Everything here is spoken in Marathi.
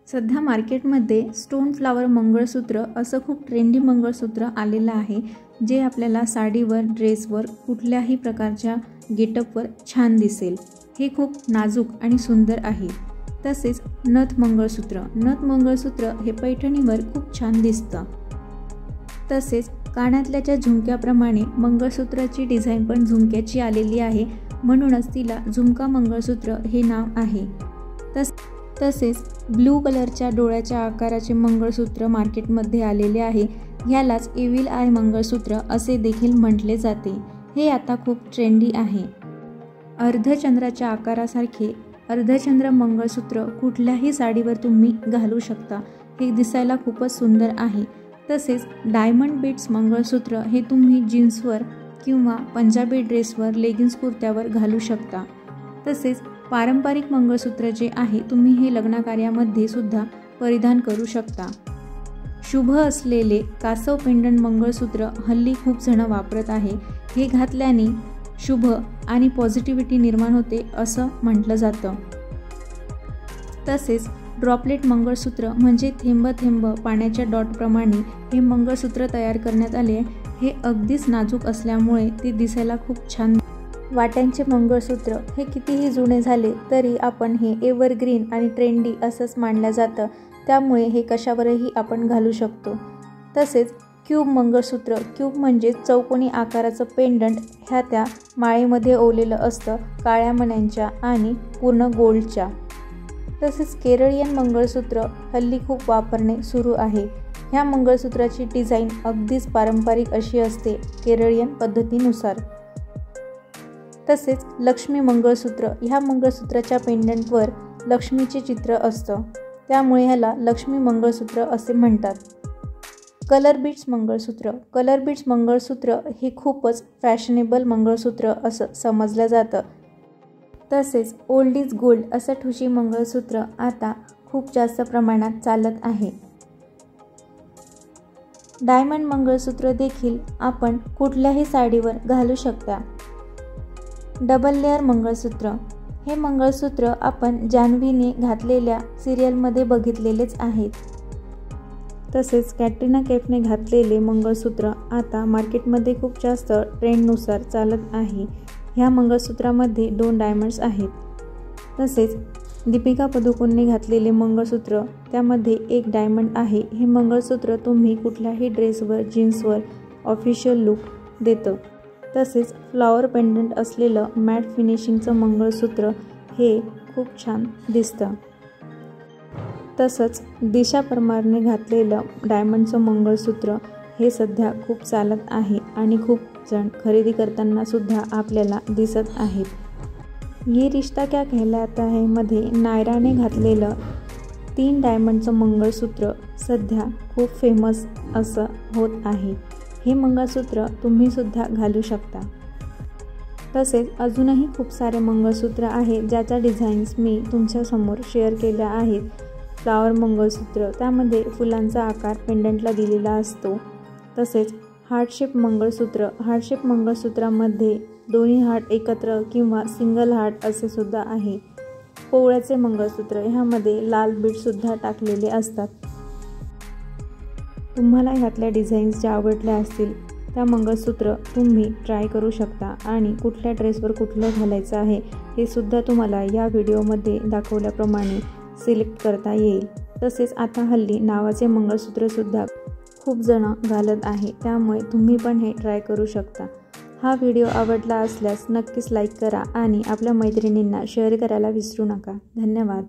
सध्या मार्केटमध्ये स्टोन फ्लावर मंगळसूत्र असं खूप ट्रेंडी मंगळसूत्र आलेलं आहे, जे आपल्याला साडीवर, ड्रेसवर, कुठल्याही प्रकारच्या गेटअपवर छान दिसेल। हे खूप नाजूक आणि सुंदर आहे। तसेच नथ मंगळसूत्र हे पैठणीवर खूप छान दिसतं। तसेच कानातल्याच्या झुमक्याप्रमाणे मंगळसूत्राची डिझाइन पण झुमक्याची आलेली आहे, म्हणूनच तिला झुमका मंगळसूत्र हे नाव आहे। तसेच ब्लू कलरच्या डोळ्याच्या आकाराचे मंगळसूत्र मार्केटमध्ये आलेले आहे। ह्यालाच इव्हिल आय मंगळसूत्र असे देखील म्हटले जाते। हे आता खूप ट्रेंडी आहे। अर्धचंद्राच्या आकारासारखे अर्धचंद्र मंगळसूत्र कुठल्याही साडीवर तुम्ही घालू शकता। हे दिसायला खूपच सुंदर आहे। तसेच डायमंड बीट्स मंगळसूत्र हे तुम्ही जीन्सवर किंवा पंजाबी ड्रेसवर, लेगिन्स कुर्त्यावर घालू शकता। तसेच पारंपरिक मंगळसूत्र जे आहे तुम्ही हे लग्नकार्यामध्ये सुद्धा परिधान करू शकता। शुभ असलेले कासव पेंडंट मंगळसूत्र हल्ली खूप जण वापरत आहे। हे घातल्याने शुभ आणि पॉझिटिव्हिटी निर्माण होते असं म्हटलं जातं। तसेच ड्रॉपलेट मंगळसूत्र म्हणजे थेंब थेंब पाण्याच्या डॉटप्रमाणे हे मंगळसूत्र तयार करण्यात आले। हे अगदीच नाजूक असल्यामुळे ते दिसायला खूप छान। वाट्यांचे मंगळसूत्र हे कितीही जुने झाले तरी आपण हे एव्हरग्रीन आणि ट्रेंडी असंच मानलं जातं, त्यामुळे हे कशावरही आपण घालू शकतो। तसेच क्यूब मंगळसूत्र, क्यूब म्हणजे चौकोनी आकाराचं पेंडंट, ह्या त्या माळेमध्ये ओवलेलं असतं, काळ्या मण्यांच्या आणि पूर्ण गोल्डच्या। तसेच केरळियन मंगळसूत्र हल्ली खूप वापरणे सुरू आहे। ह्या मंगळसूत्राची डिझाईन अगदीच पारंपरिक अशी असते केरळियन पद्धतीनुसार। तसेच लक्ष्मी मंगळसूत्र, ह्या मंगळसूत्राच्या पेंडंटवर लक्ष्मीचे चित्र असतं, त्यामुळे ह्याला लक्ष्मी मंगळसूत्र असे म्हणतात। कलर बीट्स मंगळसूत्र हे खूपच फॅशनेबल मंगळसूत्र असं समजलं जातं। तसेच ओल्ड इज गोल्ड असं ठुशी मंगळसूत्र आता खूप जास्त प्रमाणात चालत आहे। डायमंड मंगळसूत्र देखील आपण कुठल्याही साडीवर घालू शकता। डबल लेअर मंगळसूत्र, हे मंगळसूत्र आपण जान्हवीने घातलेल्या सिरियलमध्ये बघितलेलेच आहेत। तसेच कॅटरीना कैफने घातलेले मंगळसूत्र आता मार्केटमध्ये खूप जास्त ट्रेंडनुसार चालत आहे। ह्या मंगळसूत्रामध्ये 2 डायमंड्स आहेत। तसेच दीपिका पदुकोणने घातलेले मंगळसूत्र, त्यामध्ये 1 डायमंड आहे। हे मंगळसूत्र तुम्ही कुठल्याही ड्रेसवर, जीन्सवर ऑफिशियल लुक देतं। तसेच फ्लॉवर पेंडंट असलेलं मॅट फिनिशिंगचं मंगळसूत्र हे खूप छान दिसतं। तसंच दिशा परमारने घातलेलं डायमंडचं मंगळसूत्र हे सध्या खूप चालत आहे आणि खूप जण खरेदी करताना सुद्धा आपल्याला दिसत आहेत। ये रिश्ता क्या कहलाता है मध्ये नायराने घातलेलं 3 डायमंडचं मंगळसूत्र सध्या खूप फेमस असं होत आहे। हे मंगळसूत्र तुम्ही सुद्धा घालू शकता। तसेच अजूनही खूप सारे मंगळसूत्र आहेत, ज्याच्या डिझाईन्स मी तुमच्यासमोर शेअर केल्या आहेत। फ्लावर मंगळसूत्र, त्यामध्ये फुलांचा आकार पेंडंटला दिलेला असतो। तसेच हार्ट शेप मंगळसूत्रामध्ये दोन्ही हार्ट एकत्र किंवा सिंगल हार्ट असे सुद्धा आहे। पोवळ्याचे मंगळसूत्र, ह्यामध्ये लाल बीडसुद्धा टाकलेले असतात। तुम्हाला ह्यातल्या डिझाईन्स ज्या आवडल्या असतील त्या मंगळसूत्र तुम्ही ट्राय करू शकता आणि कुठल्या ड्रेसवर कुठलं घालायचं आहे हे सुद्धा तुम्हाला या व्हिडिओमध्ये दाखवल्याप्रमाणे सिलेक्ट करता येईल। तसेच आता हल्ली नावाचे मंगळसूत्रसुद्धा खूप जण घालत आहे, त्यामुळे तुम्ही पण हे ट्राय करू शकता। हा व्हिडिओ आवडला असल्यास नक्कीच लाईक करा आणि आपल्या मैत्रिणींना शेअर करायला विसरू नका। धन्यवाद।